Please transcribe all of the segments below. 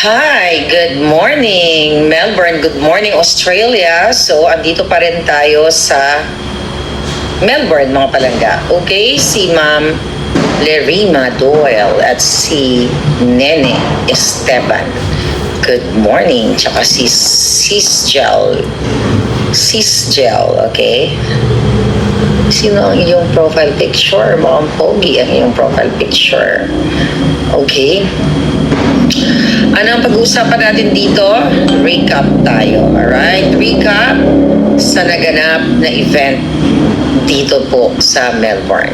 Hi, good morning Melbourne, good morning Australia. So, andito pa rin tayo sa Melbourne mga palangga. Okay, si Ma'am Lerima Doyle at si Nene Esteban. Good morning. Tsaka si Sisgel, okay? Sino ang iyong profile picture? Mukhang pogi ang iyong profile picture. Okay. Ano ang pag-uusapan natin dito? Recap tayo. Alright? Recap sa naganap na event dito po sa Melbourne.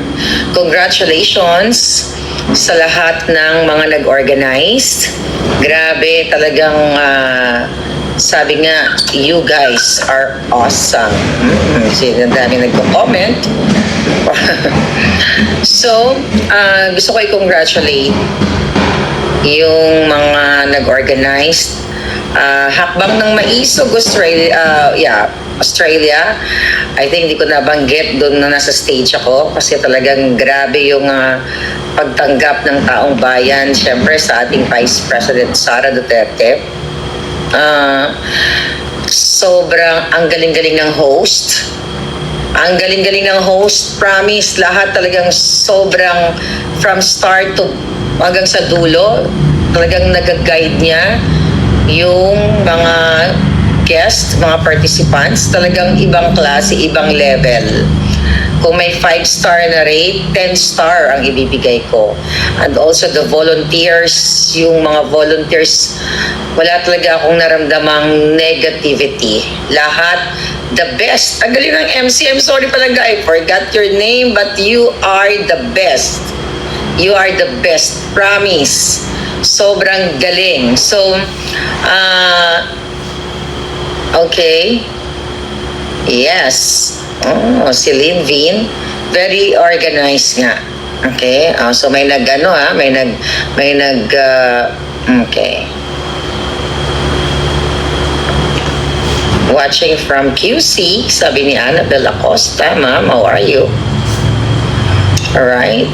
Congratulations sa lahat ng mga nag-organize. Grabe, talagang sabi nga, you guys are awesome. Ang dami nagko-comment. So, gusto ko i-congratulate yung mga nag-organize. Hakbang ng Maisog, Australia. I think hindi ko nabanggit doon na nasa stage ako kasi talagang grabe yung pagtanggap ng taong bayan, syempre sa ating Vice President Sara Duterte. Sobrang ang galing-galing ng host. Ang galing-galing ng host, promise, lahat talagang sobrang from start to hanggang sa dulo, talagang nag-guide niya yung mga guests, mga participants, talagang ibang klase, ibang level. Kung may 5-star na rate, 10-star ang ibibigay ko. And also the volunteers, yung mga volunteers, wala talaga akong naramdamang negativity. Lahat, the best. Ang galing ng MC, I'm sorry palangga, I forgot your name, but you are the best. You are the best. Promise. Sobrang galing. So, okay. Yes. Oh, si Lynn Vin. Very organized nga. Okay. So, may okay. Watching from QC, sabi ni Annabelle Acosta. Ma'am, how are you? Alright.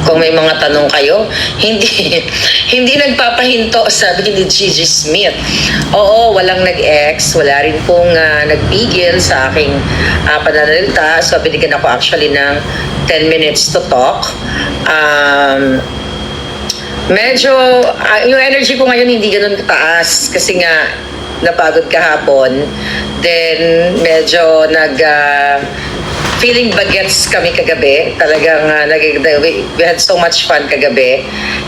Kung may mga tanong kayo, hindi nagpapahinto, sabi ni Gigi Smith. Oo, walang nag-ex, wala rin pong nagpigil sa aking pananalita. So, binigyan ako actually ng 10 minutes to talk. Medyo, yung energy ko ngayon hindi ganun kataas kasi nga napagod kahapon. Then, medyo feeling bagets kami kagabi. Talagang we had so much fun kagabi.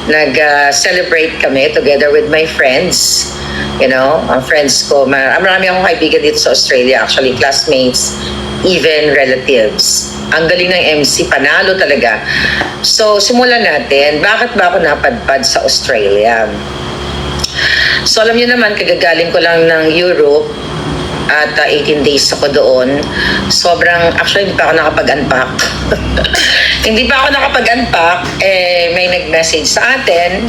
Nag-celebrate kami together with my friends. You know, ang friends ko. Marami akong kaibigan dito sa Australia. Actually, classmates, even relatives. Ang galing ng MC, panalo talaga. So, simulan natin. Bakit ba ako napadpad sa Australia? So, alam niyo naman, kagagaling ko lang ng Europe. At 18 days ako doon. Actually, hindi pa ako nakapag-unpack. Hindi pa ako nakapag-unpack. May nag-message sa atin.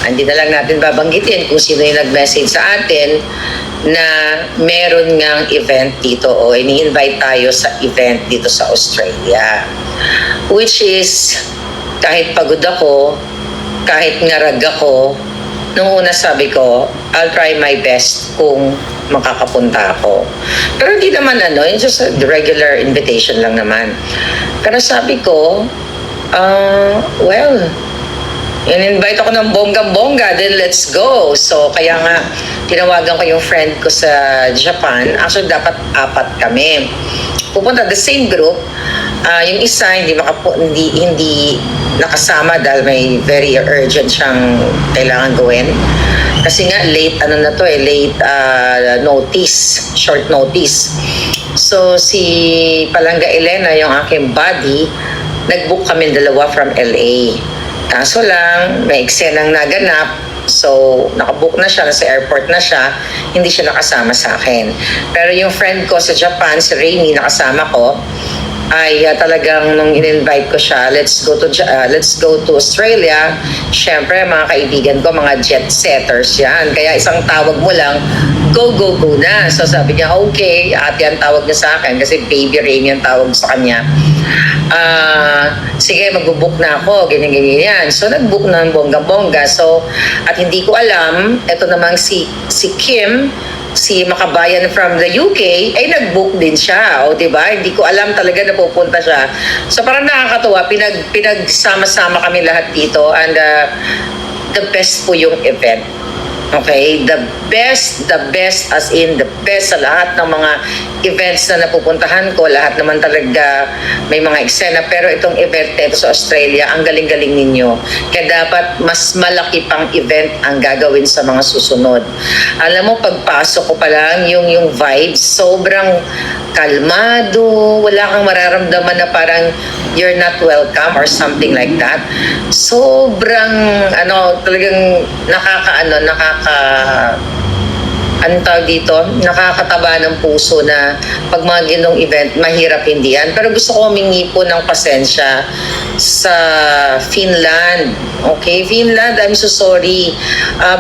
Hindi na lang natin babanggitin kung sino yung nag-message sa atin na meron ngang event dito o ini-invite tayo sa event dito sa Australia. Which is, kahit pagod ako, kahit ngarag ako, nung una sabi ko, I'll try my best kung makakapunta ako. Pero hindi naman it's just a regular invitation lang naman. Pero sabi ko, well, in-invite ako ng bonggang-bongga, then let's go. So, kaya nga, tinawagan ko yung friend ko sa Japan. Actually, dapat 4 kami. Pupunta, the same group. Yung isa, hindi nakasama dahil may very urgent siyang kailangan gawin. Kasi nga, late notice, short notice. So, si Palangga Elena, yung aking buddy, nag-book kami dalawa from LA. Kaso lang, may eksenang naganap. So, nakabook na siya, nasa airport na siya, hindi siya nakasama sa akin. Pero yung friend ko sa Japan, si Rainy, nakasama ko, ay talagang nung in-invite ko siya, let's go to Australia. Syempre, mga kaibigan ko, mga jet setters yan. Kaya isang tawag mo lang, go na. So sabi niya, okay, ate ang tawag niya sa akin kasi Baby Rainy ang tawag sa kanya. sige, magbubook na ako, ganyan. So, nagbook na ng bongga-bongga. So, at hindi ko alam, ito namang si Kim, si Makabayan from the UK, ay nag-book din siya. O, diba? Hindi ko alam talaga na pupunta siya. So, parang nakakatuwa. Pinagsama-sama kami lahat dito. And the best po yung event. Okay? The best as in the best sa lahat ng mga events na napupuntahan ko. Lahat naman talaga may mga eksena. Pero itong event na ito sa Australia, ang galing-galing ninyo. Kaya dapat mas malaki pang event ang gagawin sa mga susunod. Alam mo, pagpasok ko pa lang, yung vibes, sobrang kalmado, wala kang mararamdaman na parang you're not welcome or something like that. Sobrang, talagang anong tawag dito, nakakataba ng puso na pag mga ginong event, mahirap hindi yan. Pero gusto ko humingi po ng pasensya sa Finland. Okay, Finland, I'm so sorry.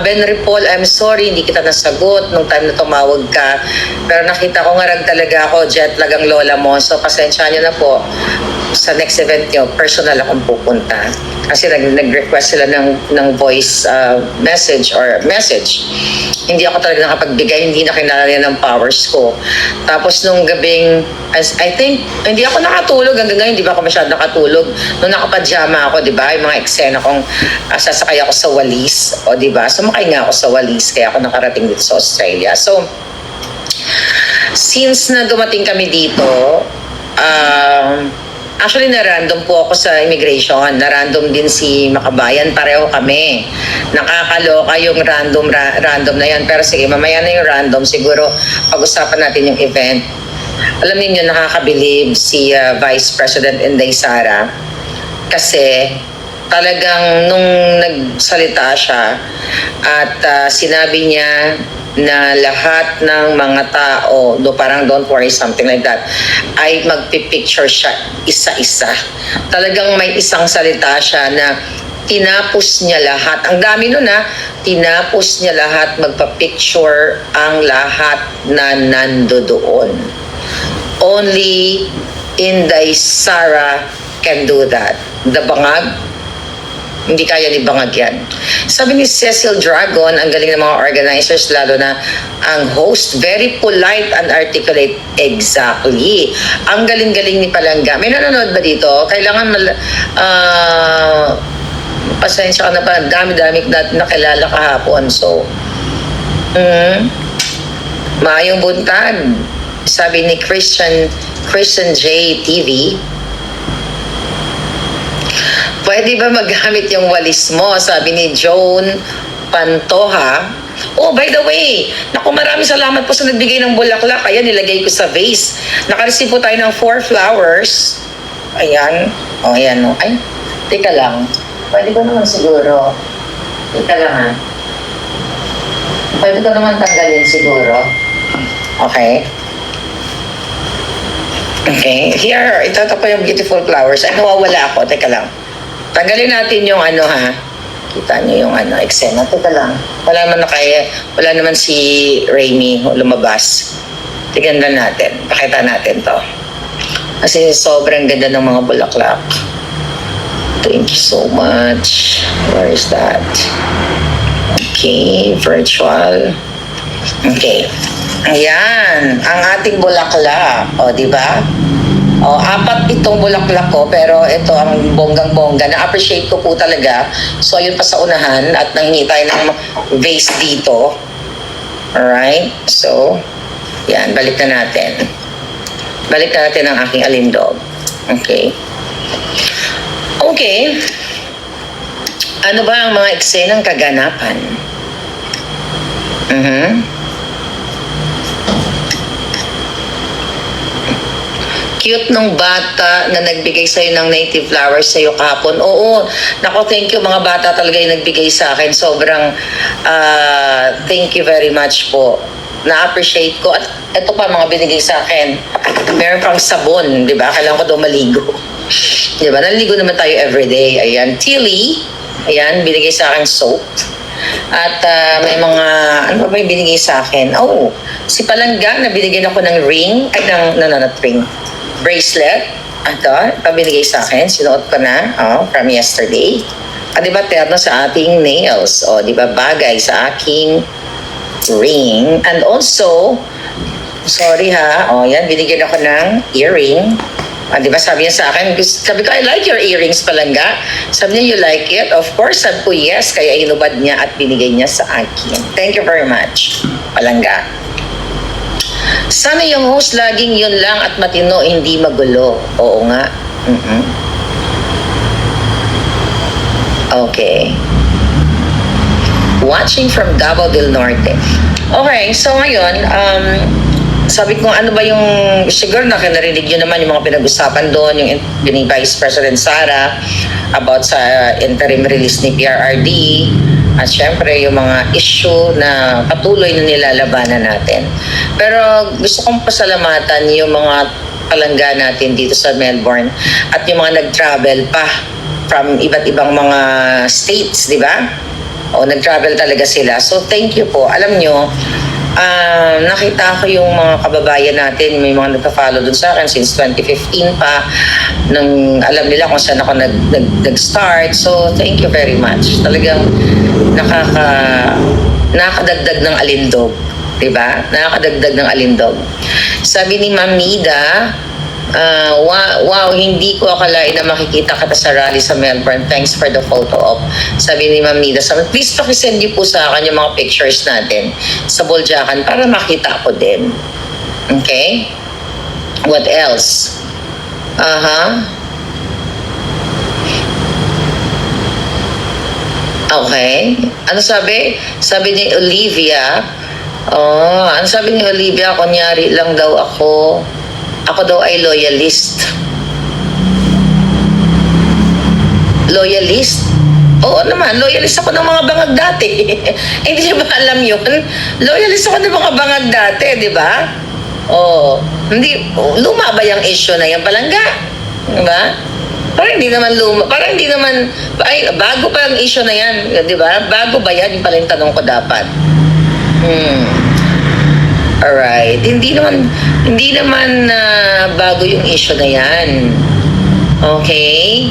Ben Ripol, I'm sorry, hindi kita nasagot nung time na tumawag ka. Pero nakita ko ngarag talaga ako, jet lag ang lola mo. So, pasensya nyo na po. Sa next event nyo, personal akong pupunta. Kasi nag-request sila ng voice message or message. Hindi ako talaga nakapagbigay, hindi na kinala ng powers ko. Tapos nung gabing, I think, hindi ako nakatulog. Hanggang ngayon, hindi ba ako masyado nakatulog? Nung nakapajama ako, di ba? Yung mga eksena kong sasakay ako sa walis. O di ba? Sumakay nga ako sa walis, kaya ako nakarating dito sa Australia. So, since na dumating kami dito, actually, na-random po ako sa immigration. Na-random din si Makabayan. Pareho kami. Nakakaloka yung random na yan. Pero sige, mamaya na yung random. Siguro, pag-usapan natin yung event. Alam niyo, nakakabilib si Vice President Inday Sara. Kasi, talagang nung nagsalita siya at sinabi niya na lahat ng mga tao, parang don't worry, something like that, ay magpipicture siya isa-isa. Talagang may isang salita siya na tinapos niya lahat. Ang dami nun tinapos niya lahat, magpa-picture ang lahat na nandoon. Only Inday Sara can do that. The bangag, hindi kaya ni bangag yan. Sabi ni Cecil Dragon, ang galing ng mga organizers, lalo na ang host, very polite and articulate. Exactly. Ang galing-galing ni Palangga. May nanonood ba dito? Kailangan pasensya ka na pa. Dami-dami natin nakilala kahapon. So, maayong buntag. Sabi ni Christian J. TV, pwede ba magamit yung walis mo? Sabi ni Joan Pantoja. Oh, by the way, naku, maraming salamat po sa nagbigay ng bulaklak. Ayan, nilagay ko sa vase. Nakareceive po tayo ng 4 flowers. Ayan. Oh, ayan. Oh. Ay, teka lang. Pwede ko naman siguro. Teka lang Pwede ko naman tanggalin siguro. Okay. Okay. Here, ito po yung beautiful flowers. Ay, nawawala ako. Teka lang. Tanggalin natin yung kita niyo yung eksena. Teka lang. Wala naman si Raimi lumabas. Tignan natin. Pakita natin to. Kasi sobrang ganda ng mga bulaklak. Thank you so much. Where is that? Okay, virtual. Okay. Ayan, ang ating bulaklak. O, di ba? O, 4 itong bulaklak ko, pero ito ang bonggang-bongga. Na-appreciate ko po talaga. So, ayun pa sa unahan at nanghingi tayo ng vase dito. Alright? So, yan, balik na natin. Balik na natin ang aking alindog. Okay. Okay. Ano ba ang mga eksenang kaganapan? Cute nung bata na nagbigay sa'yo ng native flowers sa'yo kahapon. Oo, nako, thank you, mga bata talaga yung nagbigay sa akin. Sobrang thank you very much po. Na-appreciate ko. At ito pa, mga binigay sa akin. Meron pang sabon, di ba? Kailangan ko daw maligo. Di ba? Naligo naman tayo everyday. Ayan, Tilly. Ayan, binigay sa akin soap. At may mga, ano ba yung binigay sa akin? Oh, si Palangga, na binigyan ako ng ring. Ay, not ring. Bracelet. Ito binigay sa akin, sinuot ko na, from yesterday. Di ba, terno sa ating nails. Di ba, bagay sa aking ring. And also, sorry ha, yan, binigyan ako ng earring. Di ba, sabi niya sa akin, sabi ko, I like your earrings, Palangga. Sabi niya, you like it? Of course, sabi ko, yes. Kaya inubad niya at binigay niya sa akin. Thank you very much, Palangga. Sana yung host laging yun lang at matino, hindi magulo. Oo nga. Okay. Watching from Davao del Norte. Okay, so ngayon, sabi ko, ano ba yung, siguro nakinarinig nyo naman yung mga pinag-usapan doon, yung ni Vice President Sara about sa interim release ni PRRD, at syempre yung mga issue na patuloy na nilalabanan natin. Pero gusto kong pasalamatan yung mga palangga natin dito sa Melbourne at yung mga nag-travel pa from iba't ibang mga states, di ba? Nag-travel talaga sila. So thank you po. Alam nyo, nakita ko yung mga kababayan natin, may mga nagka-follow dun sa akin since 2015 pa, nang alam nila kung saan ako nag-start. So, thank you very much. Talagang nakakadagdag ng alindog. Diba? Nakakadagdag ng alindog. Sabi ni Ma'am Nida, wow, hindi ko akalain na makikita kita sa rally sa Melbourne. Thanks for the photo op. Sabi ni Ma'am Nida, please pakisend niyo po sa akin yung mga pictures natin sa Boljakan para makita ko din. Okay? What else? Okay. Ano sabi? Sabi ni Olivia, ano sabi ni Olivia? Kunyari lang daw ako. Ako daw ay loyalist. Loyalist? Oo naman, loyalist ako ng mga bangag dati. Hindi niyo ba alam yun? Loyalist ako ng mga bangag dati, di ba? Luma ba yung issue na yan, Palangga? Di ba? Parang hindi naman luma. Parang hindi naman, bago pa yung issue na yan, di ba? Bago ba yan? Yung pala yung tanong ko dapat. Alright. Hindi naman bago yung issue na yan. Okay?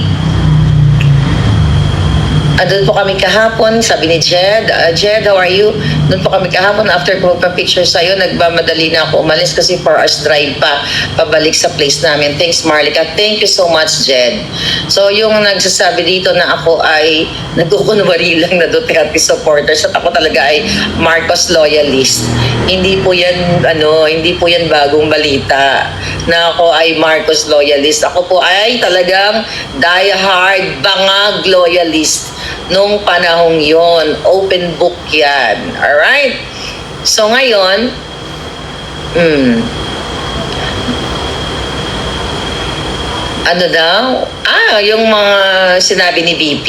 Doon po kami kahapon, sabi ni Jed, Jed, how are you? Doon po kami kahapon, after ko magpa-picture sa'yo, nagmamadali na ako umalis kasi 4 hours drive pa, pabalik sa place namin. Thanks, Marlica. Thank you so much, Jed. So, yung nagsasabi dito na ako ay nagkukunwari lang na Duterte supporters at ako talaga ay Marcos loyalist. Hindi po yan bagong balita na ako ay Marcos loyalist. Ako po ay talagang die-hard bangag loyalist. Nung panahong yon, open book yan. Alright? So ngayon, ano daw? Yung mga sinabi ni VP,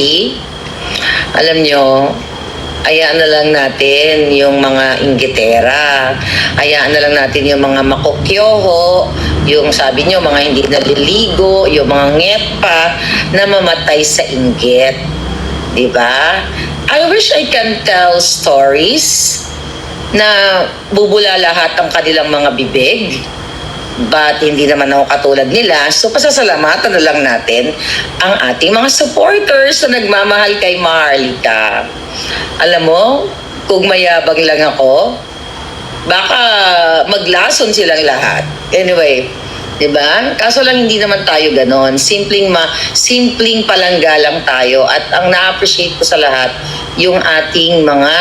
alam nyo, hayaan na lang natin yung mga inggitera. Hayaan na lang natin yung mga makokyoho, yung sabi nyo, mga hindi naliligo, yung mga ngepa na mamatay sa inggit. Diba? I wish I can tell stories na bubula lahat ang kanilang mga bibig, but hindi naman ako katulad nila. So pasasalamatan na lang natin ang ating mga supporters na nagmamahal kay Marlica. Alam mo, kung mayabang lang ako, baka maglason silang lahat. Anyway, diba? Kaso lang hindi naman tayo ganon. Simpleng palangga lang tayo. At ang na-appreciate ko sa lahat, yung ating mga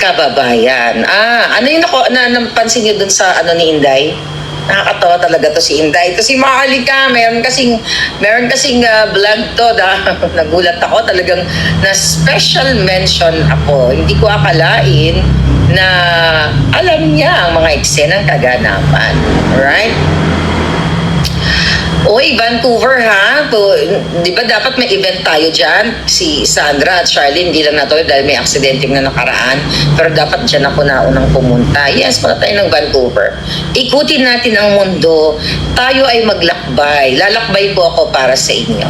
kababayan. Ano yung napansin nyo dun sa ni Inday? Nakakatawa talaga to si Inday. Ito si Marlica, meron kasing vlog to. Nagulat ako talagang na special mention ako. Hindi ko akalain na alam niya ang mga eksenang kaganapan. Alright? Uy, Vancouver ha? Di ba dapat may event tayo dyan? Si Sandra at Charlene, hindi lang natuloy dahil may aksidenteng na nakaraan. Pero dapat dyan ako naunang pumunta. Yes, pala tayo ng Vancouver. Ikutin natin ang mundo. Tayo ay maglakbay. Lalakbay po ako para sa inyo.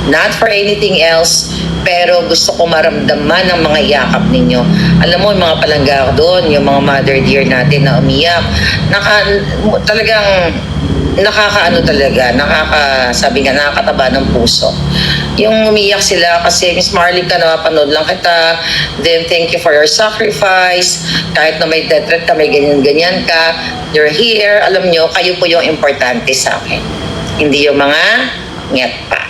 Not for anything else, pero gusto ko maramdaman ang mga yakap ninyo. Alam mo, yung mga palangga doon, yung mga mother dear natin na umiyak, talagang nakakaano talaga, sabi nga, nakakataba ng puso. Yung umiyak sila kasi, Miss Marley ka, napapanood lang kita, then thank you for your sacrifice, kahit na may death threat ka, may ganyan-ganyan ka, you're here, alam nyo, kayo po yung importante sa akin. Hindi yung mga nget pa.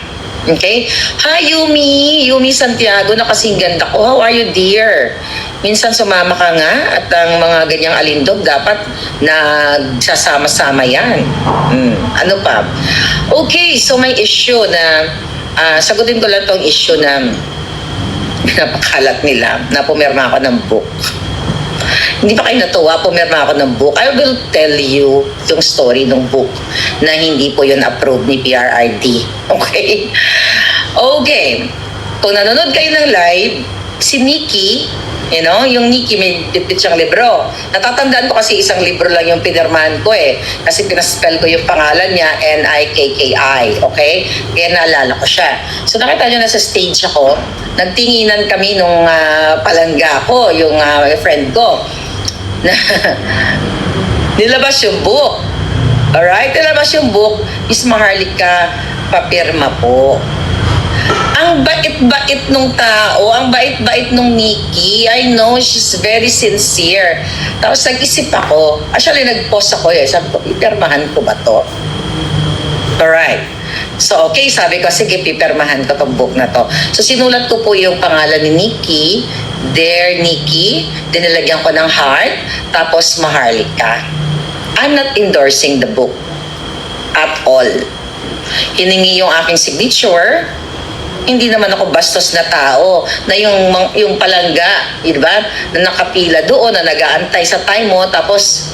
Okay? Hi, Yumi! Yumi Santiago, na kasing ganda ko. How are you, dear? Minsan sumama ka nga at ang mga ganyang alindog dapat nagsasama-sama yan. Ano pa? Okay, so may issue na sagutin ko lang tong issue na pinapakalat nila na pumirma ako ng book. Hindi pa kayo natuwa, pumirma ako ng book. I will tell you yung story ng book na hindi po yun approved ni PRRD. Okay? Okay. Kung nanonood kayo ng live, si Nikki, you know, yung Nikki may bitbit siyang libro. Natatandaan ko kasi isang libro lang yung pinirmahan ko eh. Kasi pinaspell ko yung pangalan niya, Nikki. Okay? Kaya naalala ko siya. So nakita niyo na sa stage ako, nagtinginan kami nung palangga ko, yung friend ko. Na nilabas yung book. Alright? Nilabas yung book. Miss Maharlika, papirma po. Ang bait-bait nung tao, ang bait-bait nung Nikki. I know she's very sincere. Tapos nag-isip ako. Actually, nag-post ako eh. Sabi ko, pipirmahan ko ba to? Alright. So, okay, sabi ko, sige, pipirmahan ko tong book na to. So, sinulat ko po yung pangalan ni Nikki. Dear Nikki. Dinilagyan ko ng heart. Tapos, Maharlika. I'm not endorsing the book at all. Hiningi yung aking signature. Hindi naman ako bastos na tao na yung palangga, di ba? Na nakapila doon, na nag-aantay sa time mo, tapos,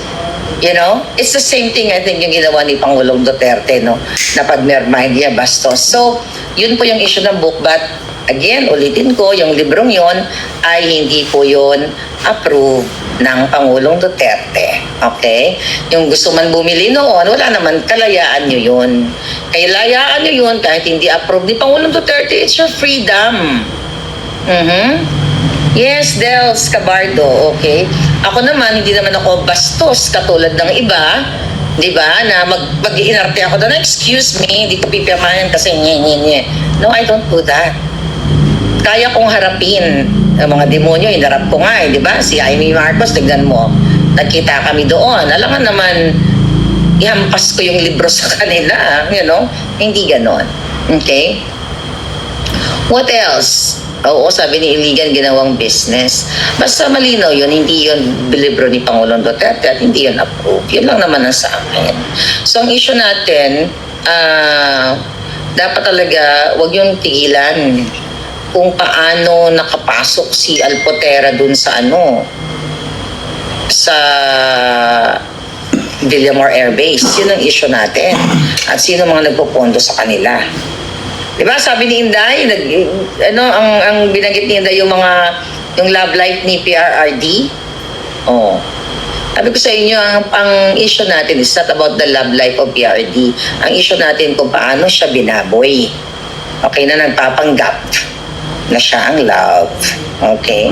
you know, it's the same thing I think yung ginawa ni Pangulong Duterte, no? Na pagmerma, hindi niya bastos. So, yun po yung issue ng book, but again, ulitin ko, yung librong yon ay hindi po yun approved ng Pangulong Duterte. Okay? Yung gusto man bumili noon, wala naman, kalayaan nyo yun. Kalayaan nyo yun kahit hindi approved ni Pangulong Duterte, it's your freedom. Yes, Dels Cabardo, okay? Ako naman, hindi naman ako bastos katulad ng iba, di ba, na mag-inarte ako na, excuse me, hindi ko pipirmahan kasi nye. No, I don't do that. Kaya kong harapin ang mga demonyo, hinarap ko nga, di ba? Si Amy Marcos, tignan mo, nagkita kami doon. Alam nga naman, ihampas ko yung libro sa kanila, you know? Hindi ganon. Okay? What else? Oo, sabi ni Iligan, ginawang business. Basta malinaw yun, hindi yun libro ni Pangulong Duterte at hindi yun approved. Yun lang naman ang sa akin. So, ang issue natin, dapat talaga, wag yung tigilan kung paano nakapasok si Alpotera dun sa sa Villamor Air Base. Yun ang issue natin. At sino mga nagpopondo sa kanila. Diba, sabi ni Inday, ang binanggit ni Inday yung love life ni PRRD. Oh. Sabi ko sa inyo, ang issue natin is not about the love life of PRRD. Ang issue natin kung paano siya binaboy. Okay, na nagpapanggap na siya ang love. Okay?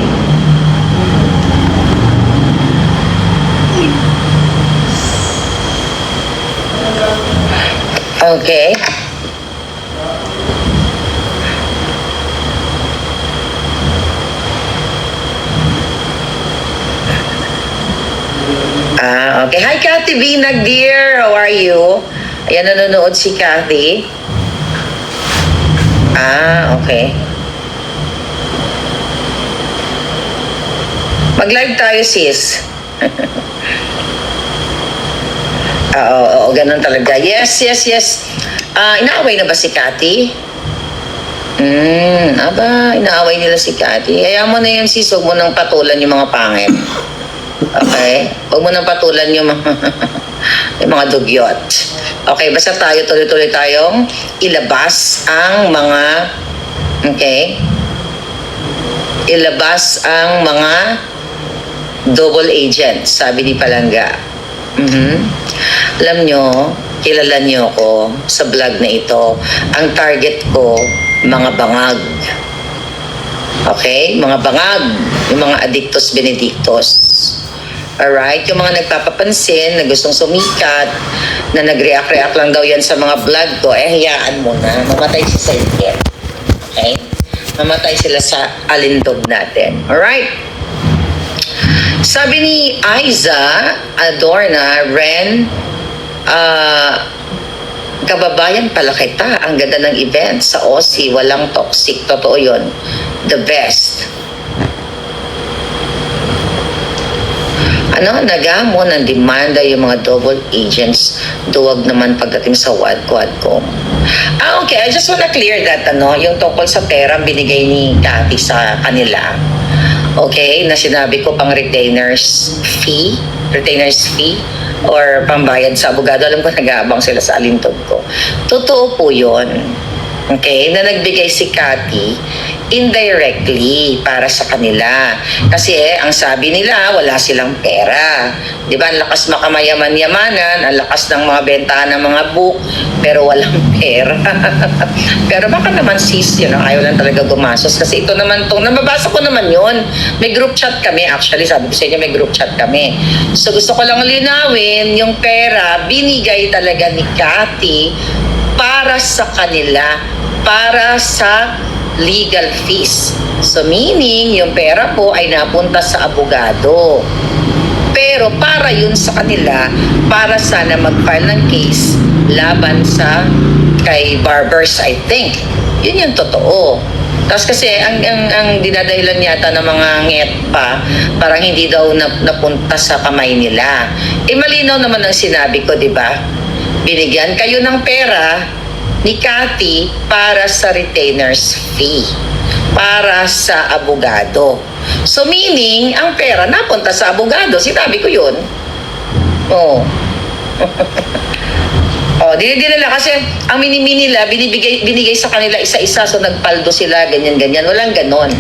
Okay? Okay. Hi, Cathy Vinag, dear. How are you? Ayan, nanonood si Cathy. Okay. Mag-live tayo, sis. Oo, ganun talaga. Yes. Inaaway na ba si Cathy? Inaaway nila si Cathy. Hayaan mo na yan, sis. Huwag mo nang patulan yung mga pangit. Okay? Huwag mo nang patulan yung mga dugyot. Okay, basta tayo, tuloy-tuloy tayong ilabas ang mga, okay? Ilabas ang mga double agent, sabi ni Palangga. Alam nyo, kilala nyo ako sa vlog na ito. Ang target ko, mga bangag. Okay? Mga bangag. Yung mga addictos benedictos. Alright? Yung mga nagpapapansin, na gustong sumikat, na nag-react-react lang daw yan sa mga vlog ko, hayaan mo na. Mamatay si Saint. Okay? Mamatay sila sa alindog natin. Alright? Sabi ni Aiza Adorna, Ren, kababayan pala kita. Ang ganda ng event sa Aussie. Walang toxic. Totoo yun. The best. Nagamo ng demanda yung mga double agents. Duwag naman pagdating sa Quadcom. Okay. I just wanna clear that, yung tungkol sa pera binigay ni Cathy sa kanila. Okay, na sinabi ko pang retainers fee or pambayad sa abogado. Alam ko nag-aabang sila sa alintog ko. Totoo po yun. Okay, na nagbigay si Cathy indirectly para sa kanila. Kasi ang sabi nila, wala silang pera. Di ba? Ang lakas makamayaman-yamanan, ang lakas ng mga bentahan ng mga book, pero walang pera. Pero baka naman sis, ayaw lang talaga gumasos. Kasi ito naman nababasa ko naman yun. May group chat kami, actually, sabi ko sa inyo, may group chat kami. So gusto ko lang linawin, yung pera, binigay talaga ni Cathy para sa kanila, para sa legal fees. So meaning, yung pera po ay napunta sa abogado. Pero para yun sa kanila, para sana mag-file ng case laban sa kay Barbers, I think. Yun yung totoo. Tapos kasi ang dinadahilan yata ng mga nget pa, parang hindi daw napunta sa kamay nila. Malinaw naman ang sinabi ko, di ba? Binigyan kayo ng pera ni Cathy para sa retainer's fee, para sa abogado. So meaning, ang pera napunta sa abogado. Sinabi ko yun. Oh. Dinila kasi ang minimi nila, binigay sa kanila isa-isa, so nagpaldo sila, ganyan-ganyan. Walang ganon.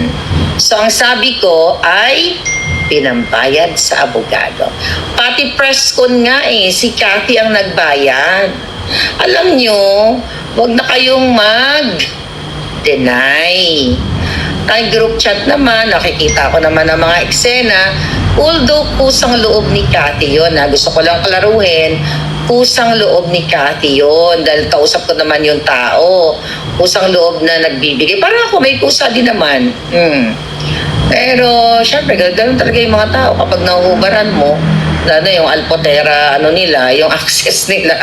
So ang sabi ko ay pinambayad sa abogado. Pati press con nga si Cathy ang nagbayad. Alam nyo, wag na kayong mag-deny. Ay group chat naman, nakikita ko naman ang mga eksena. Although kusang loob ni Cathy yun, gusto ko lang kalaruhin, kusang loob ni Cathy yun, dahil kausap ko naman yung tao. Kusang loob na nagbibigay. Parang ako may kusa din naman. Pero, syempre, ganoon talaga yung mga tao kapag nahuhubaran mo, yung Alpotera, nila, yung access nila,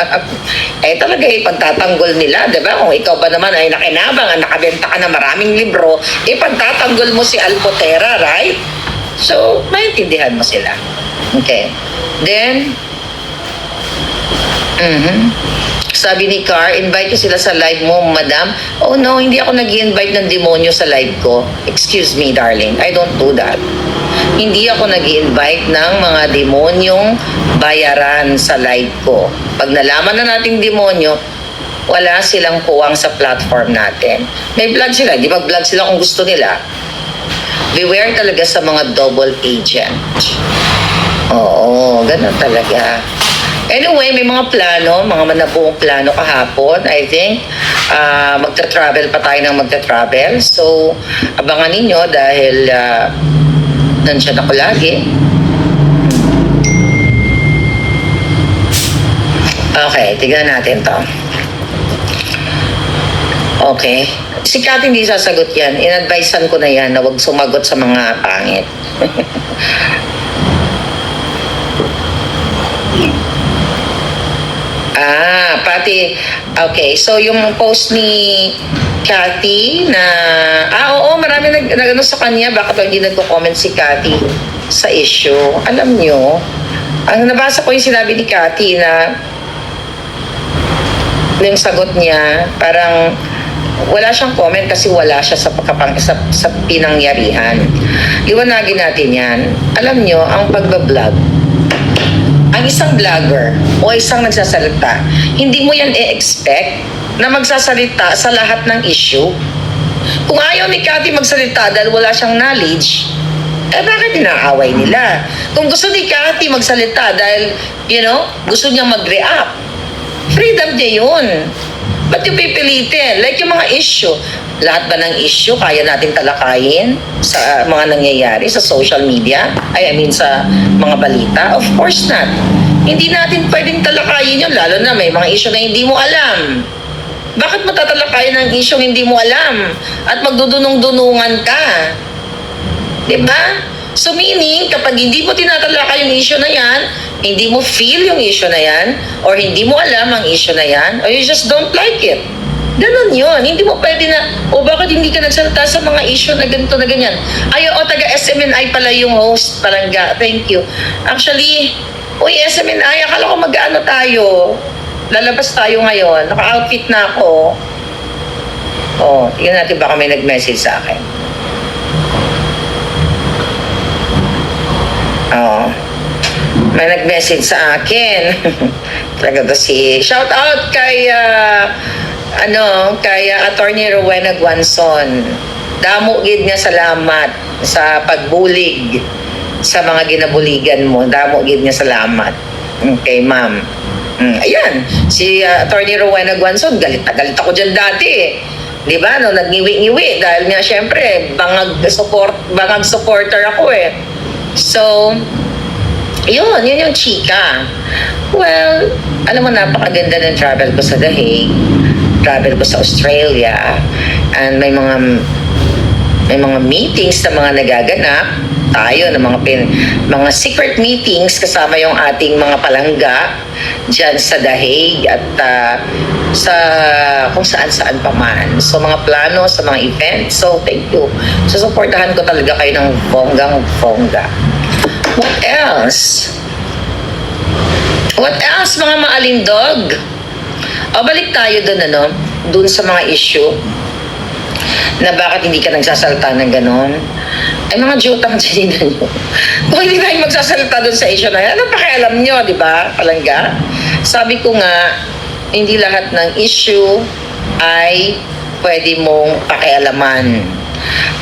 talaga pagtatanggol nila, di ba? Kung ikaw ba naman ay nakinabang, nakabenta ka na maraming libro, pagtatanggol mo si Alpotera, right? So, maintindihan mo sila. Okay. Then, sabi ni Car, invite ko sila sa live mo, madam. Oh no, hindi ako nag-i-invite ng demonyo sa live ko. Excuse me, darling. I don't do that. Hindi ako nag-i-invite ng mga demonyong bayaran sa live ko. Pag nalaman na nating demonyo, wala silang puwang sa platform natin. May vlog sila. Di ba vlog sila kung gusto nila? Beware talaga sa mga double agent. Oo, ganun talaga. Anyway, may mga plano, mga manabuong plano kahapon. I think magta-travel pa tayo ng magta-travel. So, abangan ninyo dahil nandiyan ako lagi. Okay, tignan natin to. Okay. Si Cathy hindi sasagot yan. In-advisean ko na yan na huwag sumagot sa mga pangit. Pati, okay. So, yung post ni Cathy na, oo, marami nag-ano sa kanya, bakit hindi nagko-comment si Cathy sa issue. Alam nyo, ang nabasa ko yung sinabi ni Cathy na yung sagot niya, parang wala siyang comment kasi wala siya sa pinangyarihan. Liwanagin natin yan. Alam nyo, ang pagbablog, ang isang vlogger o isang nagsasalita, hindi mo yan i-expect na magsasalita sa lahat ng issue. Kung ayaw ni Cathy magsalita dahil wala siyang knowledge, bakit inaaway nila? Kung gusto ni Cathy magsalita dahil, gusto niya mag-react, freedom niya yun. Ba't yung pipilitin? Like yung mga issue. Lahat ba ng issue kaya natin talakayin sa mga nangyayari sa social media? I mean sa mga balita? Of course not. Hindi natin pwedeng talakayin yun, lalo na may mga issue na hindi mo alam. Bakit mo tatalakayin ng issue hindi mo alam? At magdudunong-dunungan ka. Diba? So meaning, kapag hindi mo tinatalakay yung issue na yan, hindi mo feel yung issue na yan, or hindi mo alam ang issue na yan, or you just don't like it. Ganon yun. Hindi mo pwede na, bakit hindi ka nagsalita sa mga issue na ganito na ganyan? Taga SMNI pala yung host, Palangga. Thank you. Actually, SMNI, akala ko mag-ano tayo. Lalabas tayo ngayon. Naka-outfit na ako. Tingnan natin baka may nag-message sa akin. May nag-message sa akin. Talaga to si... Shout out kay... kay Attorney Rowena Guanzon. Damo gid nga salamat sa pagbulig sa mga ginabuligan mo. Damo gid nga salamat. Okay, ma'am. Ayan, si Attorney Rowena Guanzon, galit na galit ako dyan dati eh. Di ba? No, nagniwi-niwi dahil nga syempre, bangag supporter ako eh. So, yun yung chika. Well, alam mo, napakaganda ng travel ko sa The Hague. Travel ko sa Australia. And may mga meetings na mga nagaganap tayo ng mga secret meetings kasama yung ating mga palangga dyan sa The Hague at sa kung saan-saan pa man. So mga plano sa mga events. So thank you. So supportahan ko talaga kayo ng bonggang-bongga. What else? What else mga maalindog? Balik tayo dun sa mga issue na bakit hindi ka nagsasalta ng ganon. Ay mga jutang sinidan nyo. Kung hindi tayo magsasalta dun sa issue na yan, ano pakialam nyo, di ba? Palangga? Sabi ko nga, hindi lahat ng issue ay pwede mong pakialaman.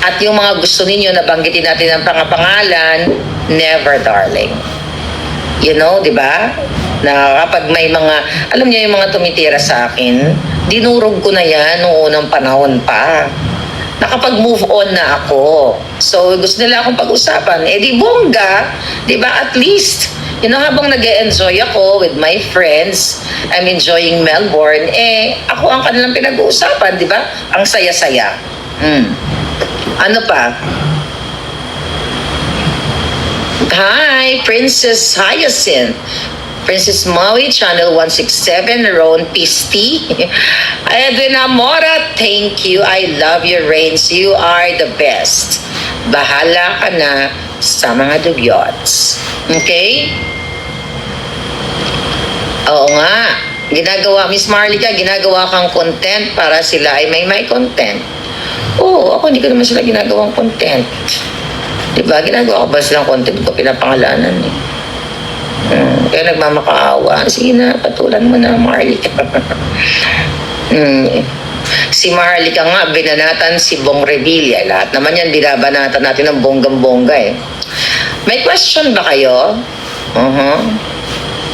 At yung mga gusto ninyo na banggitin natin ng pangalan, never, darling. You know, di ba? Na kapag may mga, alam niyo yung mga tumitira sa akin, dinurog ko na yan noong unang panahon pa. Nakapag-move on na ako. So, gusto nila akong pag-usapan. Di bongga, di ba? At least, habang nag-e-enjoy ako with my friends, I'm enjoying Melbourne, ako ang kanilang pinag-uusapan, di ba? Ang saya-saya. Ano pa? Hi, Princess Hyacinth. Princess Maui, Channel 167, Ron Pisti. Edwin Amora, thank you. I love you, Rains. You are the best. Bahala ka na sa mga dugyots. Okay? Oo nga. Miss Marlica, ginagawa kang content para sila ay may content. Ako hindi ko naman sila ginagawang content. Diba? Ginagawa ko ba silang content ko? Pinapangalanan eh. Kaya nagmamakaawa. Sige na, patulan mo na, Marlica. Si Marlica nga, binanatan si Bong Revilla. Lahat naman yan, binabanatan natin ng bonggang-bongga eh. May question ba kayo?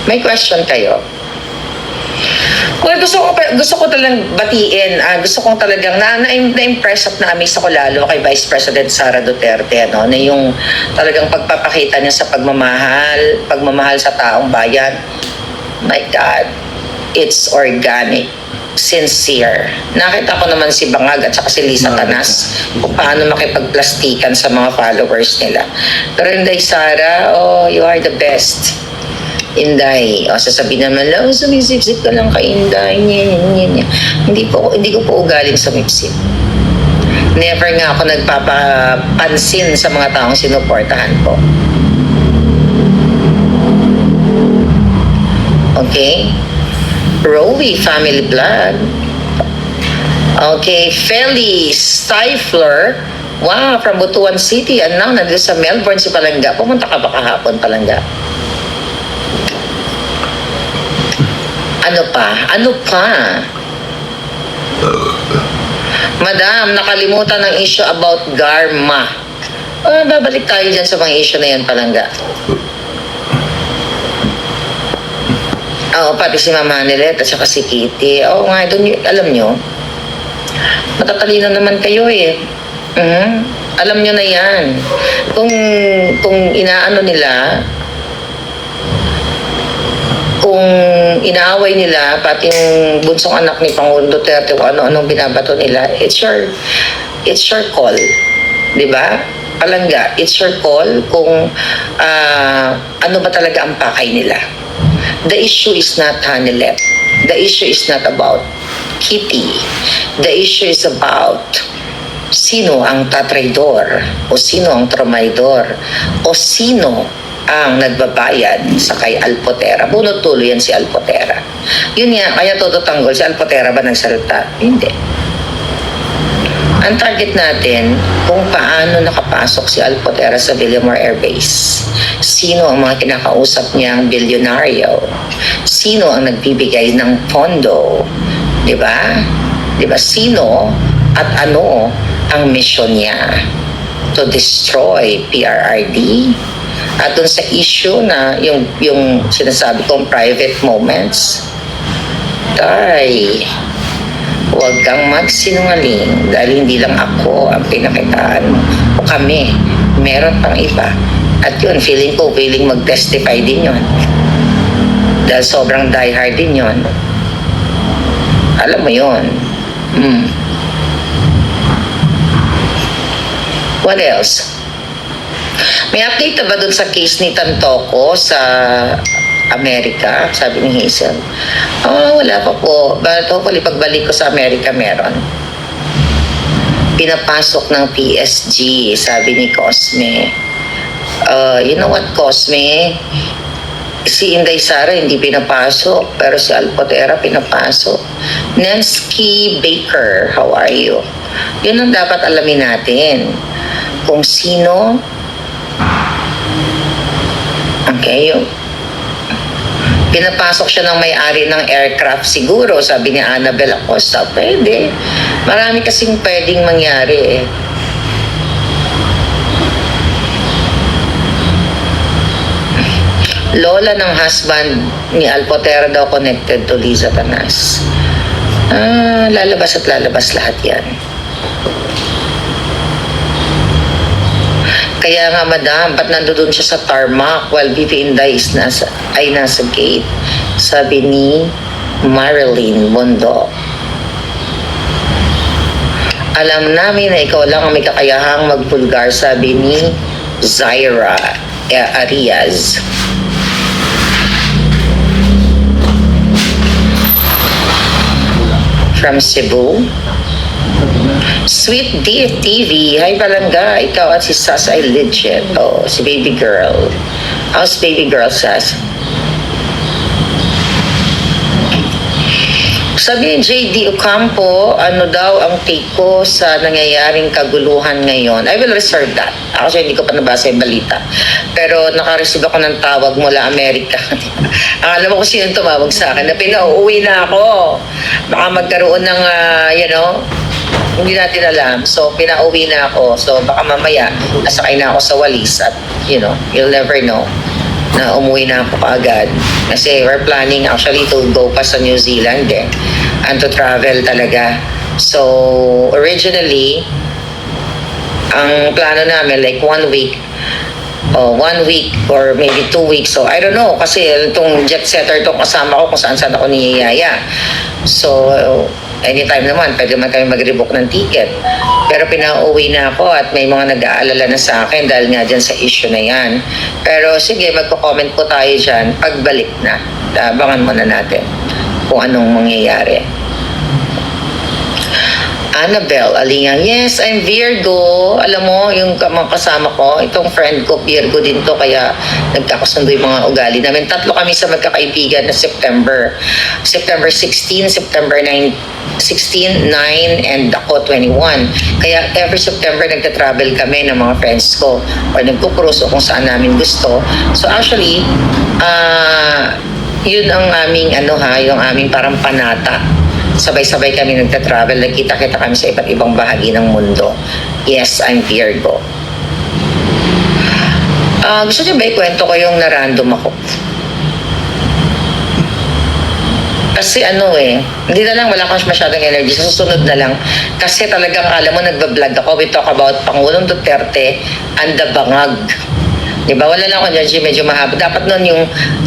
May question kayo? Well, gusto ko talagang batiin. Gusto kong talagang na-impress at na-amaze ako lalo kay Vice President Sara Duterte, na yung talagang pagpapakita niya sa pagmamahal sa taong bayan. My God, it's organic, sincere. Nakita ko naman si Bangag at saka si Lisa Tanas kung paano makipagplastikan sa mga followers nila. Pero Inday Sara, you are the best. Inday, sasabihin naman lang, sumisip-sip ka lang kay Inday, Hindi ko po ugaling sumipsip. Never nga ako nagpapapansin sa mga taong sinuportahan ko. Okay? Rowie, family blood. Okay, Feli Stifler. Wow, from Butuan City. Nandito sa Melbourne si Palangga. Pumunta ka ba kahapon, Palangga? Ano pa? Madam, nakalimutan ng issue about Garma. Babalik tayo dyan sa mga issue na yan, Palangga. Oo, pati si Mama Nilet at saka si Kitty. Oo nga, alam nyo, matatalino naman kayo eh. Alam nyo na yan. Kung inaano nila, kung inaaway nila, pati yung bunsong anak ni Pangulong Duterte, kung ano-anong binabato nila, it's your call. Diba? Palangga, it's your call kung ano ba talaga ang pakay nila. The issue is not Hanilet. The issue is not about Kitty. The issue is about sino ang tatraidor o sino ang tromaidor o sino ang nagbabayad sa kay Alpotera. Bunot tuloy yan si Alpotera. Yun nga, kaya todo tanggol. Si Alpotera ba nagsalita? Hindi. Ang target natin, kung paano nakapasok si Alpotera sa Villamor Air Base. Sino ang mga kinakausap niyang bilyonaryo? Sino ang nagbibigay ng pondo? Diba? Diba? Sino at ano ang mission niya? To destroy PRRD? At dun sa issue na yung sinasabi kong private moments, huwag kang magsinungaling dahil hindi lang ako ang pinakitaan mo. O kami, meron pang iba. At yun, feeling ko, willing mag-testify din yun. Dahil sobrang diehard din yun. Alam mo yun. What else? May update na ba dun sa case ni Tantoco sa Amerika? Sabi ni Hazel. Wala pa po. But hopefully pagbalik ko sa Amerika meron. Pinapasok ng PSG, sabi ni Cosme. You know what, Cosme? Si Inday Sara hindi pinapasok, pero si Alpotera pinapasok. Nancy Baker, how are you? Yun ang dapat alamin natin. Kung sino, okay, pinapasok siya ng may-ari ng aircraft siguro, sabi ni Annabel Acosta. Pwede. Marami kasing pwedeng mangyari eh. Lola ng husband ni Alpotera daw connected to Liza Tanas. Lalabas at lalabas lahat yan. Kaya nga, madam, ba't nandoon siya sa tarmac while VP Inday ay nasa gate? Sabi ni Marilyn Mondo. Alam namin na ikaw lang ang may kakayahang magpulgar, sabi ni Zaira Arias. From Cebu. Sweet Dear TV, hi Palangga, ikaw at si Sas ay legit. Oh, si baby girl. How's baby girl, Sas? Sabi ni JD Ocampo, ano daw ang take ko sa nangyayaring kaguluhan ngayon? I will reserve that. Actually, hindi ko pa nabasa yung balita. Pero nakareceive ako ng tawag mula Amerika. Alam mo kung sino tumawag sa akin na pinauuwi na ako. Baka magkaroon ng, hindi natin alam. So, pinauwi na ako. So, baka mamaya, nasakay na ako sa walis at, you'll never know na umuwi na ako kaagad. Kasi we're planning actually to go pa sa New Zealand and to travel talaga. So, originally, ang plano namin like 1 week or maybe 2 weeks. So, I don't know. Kasi itong jet setter itong kasama ko kung saan ako niyayaya. So, anytime naman, pwede man kami mag-rebook ng ticket. Pero pinauwi na ako at may mga nag-aalala na sa akin dahil nga dyan sa issue na yan. Pero sige, magko-comment po tayo dyan pagbalik na. Abangan muna natin kung anong mangyayari. Annabel Alingang, yes, I'm Virgo. Alam mo, yung mga kasama ko, itong friend ko, Virgo din to, kaya nagkakasundo yung mga ugali namin. 3 kami sa magkakaibigan na September 16, September 16, 9, and ako 21. Kaya every September nagta-travel kami ng mga friends ko or nagko-cruise o kung saan namin gusto. So actually, yun ang aming yung aming parang panata. Sabay-sabay kami nagta-travel, nagkita-kita kami sa iba't ibang bahagi ng mundo. Yes, I'm Virgo. Gusto niyo ba ikwento ko yung na-random ako? Kasi hindi na lang, wala kang masyadong energy. Sa susunod na lang. Kasi talagang, alam mo, nagbablog ako. We talk about Pangulong Duterte and the bangag. Diba? Wala lang ako dyan, medyo mahaba. Dapat nun yung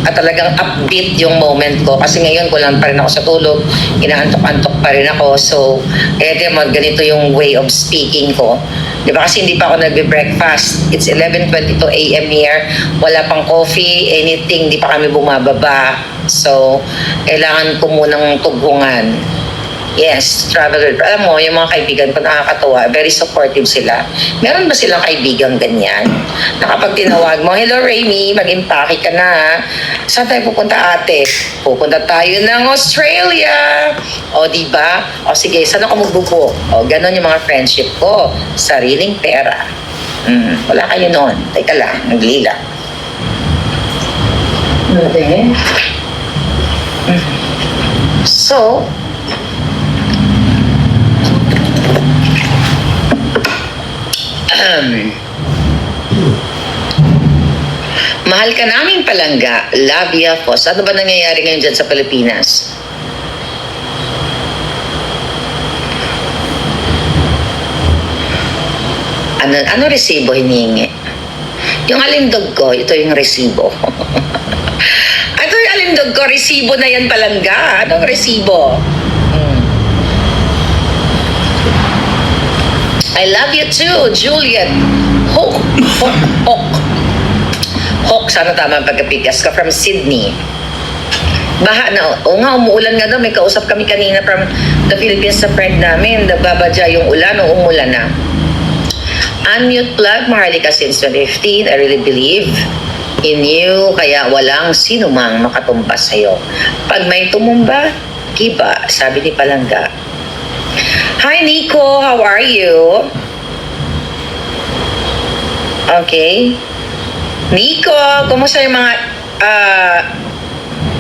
talagang upbeat yung moment ko. Kasi ngayon, kulang pa rin ako sa tulog. Inaantok-antok pa rin ako. So, ganito yung way of speaking ko. Diba? Kasi hindi pa ako nagbe-breakfast. It's 11:22 a.m. here. Wala pang coffee, anything. Hindi pa kami bumababa. So, kailangan ko munang tugungan. Yes, traveler. Alam mo, yung mga kaibigan ko nakakatawa, very supportive sila. Meron ba silang kaibigan ganyan? Na kapag tinawag mo, hello Remy, mag-impake ka na. Saan tayo pupunta ate? Pupunta tayo ng Australia. O, diba? O, sige, saan ako magbubo? O, ganon yung mga friendship ko. Sariling pera. Wala kayo noon. Teka lang, naglila. Okay. So, mahal ka naming palangga, Labia Fos. Ano ba nangyayari ngayon dyan sa Pilipinas? Ano resibo hinihingi? Yung alindog ko, ito yung resibo. Ito yung alindog ko, resibo na yan palangga. Anong resibo? I love you too, Juliet. Hook. Hook, sana tama ang pagkapigas ka, from Sydney. Baha na, umuulan nga daw. May kausap kami kanina from the Philippines sa friend namin. Nagbabadya yung ulan o umulan na. Unmute plug, Maharlika since 2015. I really believe in you, kaya walang sino mang makatumba sa'yo. Pag may tumumba, kiba, sabi ni Palangga. Hi Nico, how are you? Okay. Nico, kumusta yung mga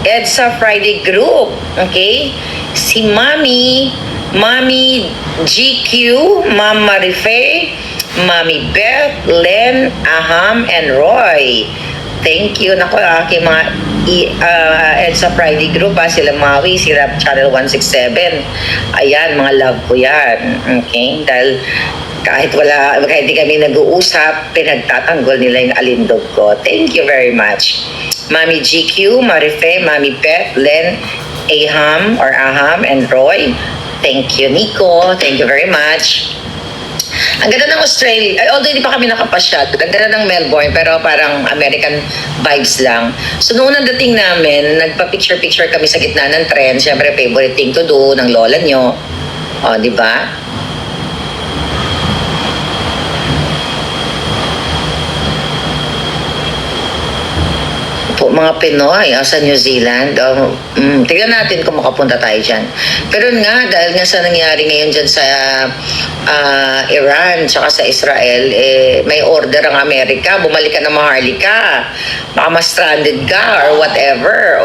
EDSA Friday group? Okay. Si Mami GQ, Mama Marife, Mami Beth, Len, Aham, and Roy. Thank you. Naku, aking mga EDSA Friday group, sila Maui, sila Channel 167. Ayan, mga love ko yan. Okay? Dahil kahit di kami nag-uusap, pinagtatanggol nila yung alindog ko. Thank you very much. Mami GQ, Marife, Mami Beth, Len, Aham, and Roy. Thank you, Nico. Thank you very much. Ang ganda ng Australia, although hindi pa kami nakapasyal, ang ganda ng Melbourne, pero parang American vibes lang. So noong unang dating namin, nagpa-picture-picture kami sa gitna ng tren. Siyempre, favorite thing to do ng lola nyo. O, di ba? Po, mga Pinoy sa New Zealand. Tignan natin kung makapunta tayo dyan. Pero nga, dahil nga sa nangyari ngayon dyan sa Iran tsaka sa Israel, may order ang Amerika, bumalik ka na Maharlika, baka ma-stranded ka or whatever.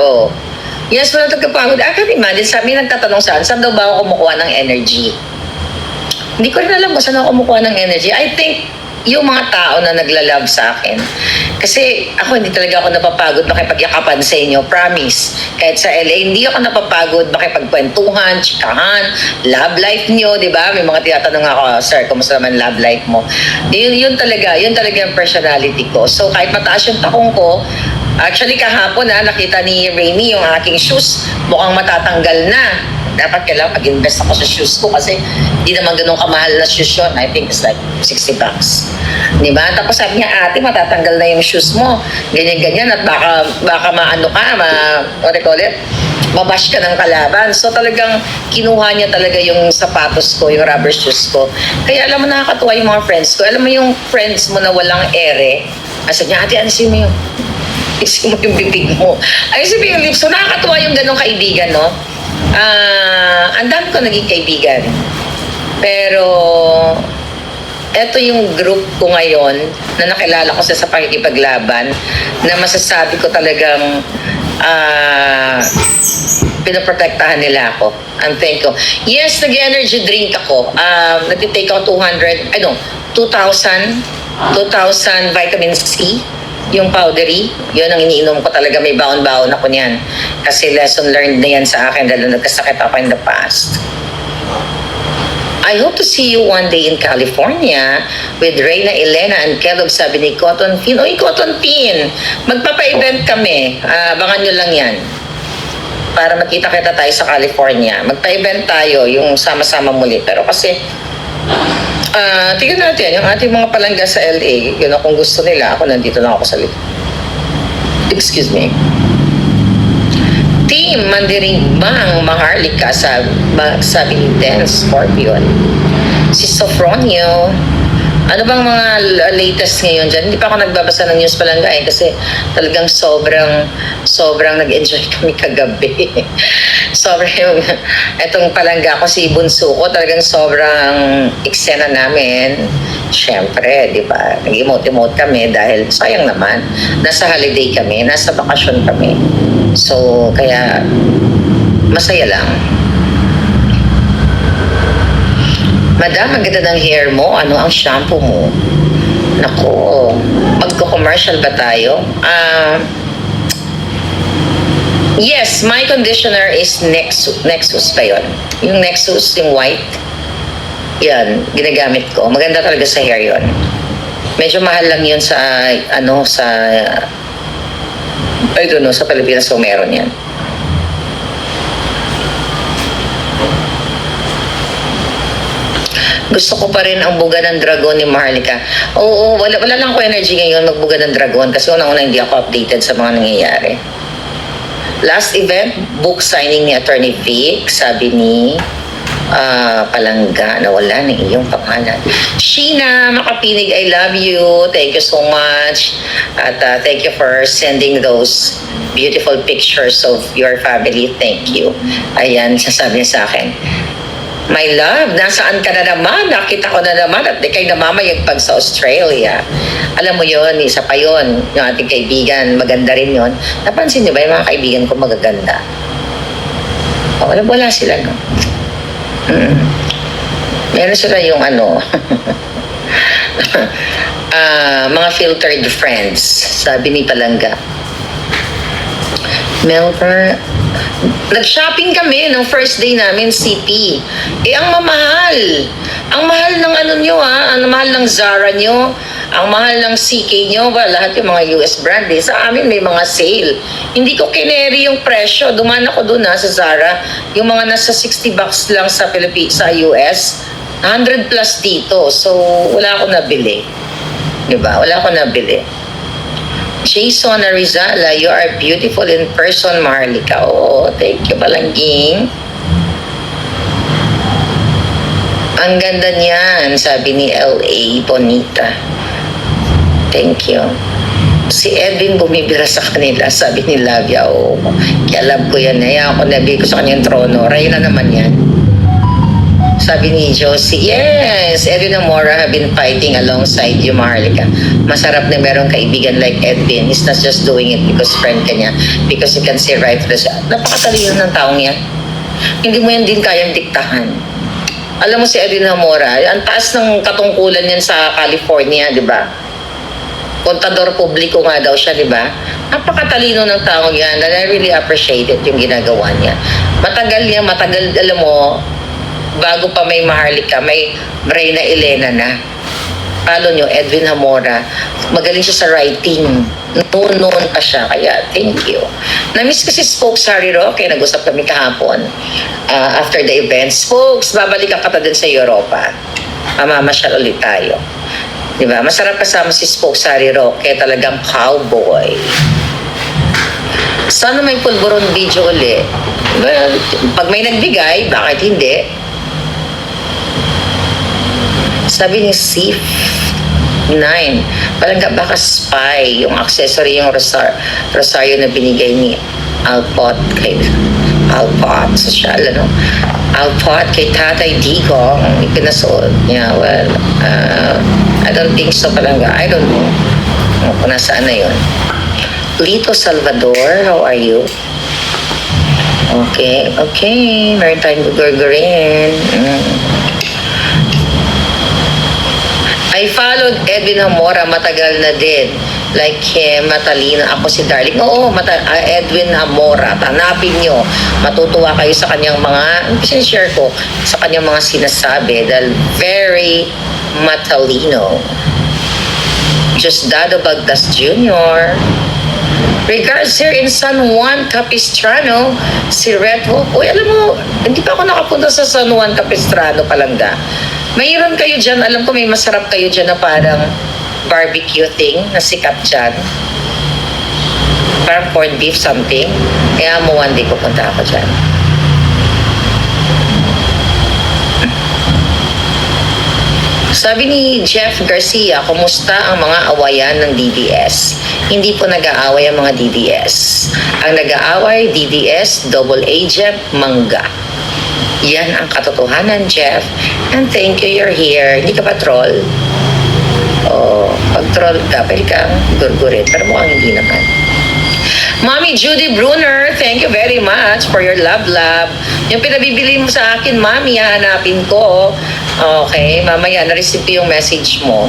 Yes, wala nagkapagod. I can imagine, sabi nagtatanong saan daw ba ako kumukuha ng energy? Hindi ko rin alam kung saan ako kumukuha ng energy. I think yung mga tao na naglalove sa akin. Kasi ako hindi talaga ako napapagod makipagyakapan sa inyo, promise. Kahit sa LA, hindi ako napapagod makipagkwentuhan, chikahan, love life nyo, di ba? May mga tinatanong ako, sir, kumusta naman love life mo? Yun talaga yung personality ko. So kahit mataas yung takong ko, actually kahapon nakita ni Remy yung aking shoes, mukhang matatanggal na. Dapat kailangan mag-invest ako sa shoes ko kasi hindi naman ganun kamahal na shoes yun. I think it's like $60. Diba? Tapos sabi niya, ate, matatanggal na yung shoes mo. Ganyan-ganyan at baka maano ka, what do you call it? Mabash ka ng kalaban. So talagang kinuha niya talaga yung sapatos ko, yung rubber shoes ko. Kaya alam mo, nakakatuwa yung mga friends ko. Alam mo yung friends mo na walang ere. Sabi niya, ate, alisin mo yung bibig mo. Alisin mo yung lips. So nakakatuwa yung ganong kaibigan, no? Ang dami ko naging kaibigan. Pero eto yung group ko ngayon na nakilala ko sa pakikipaglaban na masasabi ko talagang pinoprotektahan nila ako. I'm thankful. Yes, nag-energy drink ako. Nag-take ako 2,000 vitamin C. Yung powdery, yun ang iniinom ko talaga. May baon-baon ako niyan. Kasi lesson learned na yan sa akin dahil nagkasakit ako in the past. I hope to see you one day in California with Reyna Elena and Kellogg, sabi ni Cotton Pin. Uy, Cotton Pin! Magpapa-event kami. Abangan nyo lang yan. Para makita-kita tayo sa California. Magpa-event tayo, yung sama-sama muli. Pero kasi, tignan natin, yung ating mga palangga sa LA, yun kung gusto nila, ako nandito lang ako sa excuse me. Team Mandiring Bang Maharlika, sabi ni Den Scorpion. Si Sofronio, ano bang mga latest ngayon dyan? Hindi pa ako nagbabasa ng news palangga kasi talagang sobrang nag-enjoy kami kagabi. Sobrang yung, etong palangga ko, si Bunso ko, talagang sobrang eksena namin. Siyempre, di ba? Nag-emote-emote kami dahil sayang naman. Nasa holiday kami, nasa bakasyon kami. So, kaya masaya lang. Madam, ang ganda ng hair mo. Ano ang shampoo mo? Nako, magko-commercial ba tayo? Yes, my conditioner is Nexus pa yun. Yung Nexus, yung white. Yan, ginagamit ko. Maganda talaga sa hair yun. Medyo mahal lang yun sa, I don't know, sa Pilipinas kung meron yan. Gusto ko pa rin ang buga ng dragon ni Maharlika. Oo, wala lang ako energy ngayon magbuga ng dragon kasi unang-una hindi ako updated sa mga nangyayari. Last event, book signing ni Attorney Vic, sabi ni Palangga, nawala ng iyong pangalan. Sheena Makapinig, I love you. Thank you so much. At thank you for sending those beautiful pictures of your family. Thank you. Ayan, sasabi niya sa akin. My love, nasaan ka na naman? Nakita ko na naman at di kayo namamayagpag sa Australia. Alam mo yon, isa pa yon, yung ating kaibigan, maganda rin yon. Napansin niyo ba yung mga kaibigan ko magaganda? Wala sila, no? Meron sila yung mga filtered friends, sabi ni Palangga. Melbourne, nag-shopping kami ng first day namin, CP. Ang mamahal. Ang mahal ng ang mahal ng Zara nyo, ang mahal ng CK nyo, lahat yung mga US brand. Sa amin may mga sale. Hindi ko kineri yung presyo. Dumaan ako dun sa Zara. Yung mga nasa $60 lang sa Pilipinas, sa US, 100 plus dito. So, wala akong nabili. Diba? Wala akong nabili. Jason Arizala, you are beautiful in person, Maharlika. Oh, thank you, Palangging. Ang ganda niyan, sabi ni LA Bonita. Thank you. Si Edwin bumibira sa kanila, sabi ni Lavia. Oh, kaya love ko yan. Kaya ako nabigay ko sa kanya yung trono. Raya na naman yan. Sabi ni Josie, yes, Edwin and Mora have been fighting alongside you, Maharlika. Masarap na merong kaibigan like Edwin. He's not just doing it because friend ka niya, because you can see right through siya. Napakatalino ng taong yan. Hindi mo yan din kayang diktahan. Alam mo si Edwin Hamora, ang taas ng katungkulan niyan sa California, di ba? Kontador publiko nga daw siya, di ba? Napakatalino ng taong yan, and I really appreciate it yung ginagawa niya. Matagal, alam mo, bago pa may Maharlika, may Reyna Elena na. Follow nyo, Edwin Hamora. Magaling siya sa writing. Noon pa siya. Kaya, thank you. Na-miss ko si Spokes Harry Roque. Nag-usap kami kahapon after the event. Spokes, babalikan ka pa din sa Europa. Mamamasyal ulit tayo. Diba? Masarap kasama si Spokes Harry Roque. Talagang cowboy. Sana may pulburon video ulit. Well, pag may nagbigay, bakit hindi? Sabi ni Sif9, Palangga baka spy yung accessory, yung Rosario na binigay ni Alpot kay Alpot, social, Alpot kay Tatay Digong, ipinasuot niya. Well, I don't think so, Palangga. I don't know kung nasaan na yun. Lito Salvador, how are you? Okay. Meron tayong gugurgurin. I followed Edwin Hamora, matagal na din. like him, matalino. Ako si Darling. Oo, Edwin Amora. Hanapin nyo. Matutuwa kayo sa kanyang mga, sinishare ko, sa kanyang mga sinasabi dahil very matalino. Diosdado Bagdas Jr. Regards here in San Juan Capistrano, si Red Hope. Uy, alam mo, hindi pa ako nakapunta sa San Juan Capistrano, Palangga. Mayroon kayo dyan, alam ko may masarap kayo dyan na parang barbecue thing na sikat dyan. Parang corned beef something. Kaya mo one day pupunta ako dyan. Sabi ni Jeff Garcia, kumusta ang mga awayan ng DDS? Hindi po nag-aaway ang mga DDS. Ang nag-aaway, DDS, double agent, mangga. Yan ang katotohanan, Jeff. And thank you, you're here. Hindi ka pa troll. O, pag troll ka, pwede kang gurgurin. Pero mukhang hindi naman. Mommy Judy Bruner, thank you very much for your love. Yung pinabibili mo sa akin, Mommy, hahanapin ko. Okay, mamaya, na-receive ko yung message mo.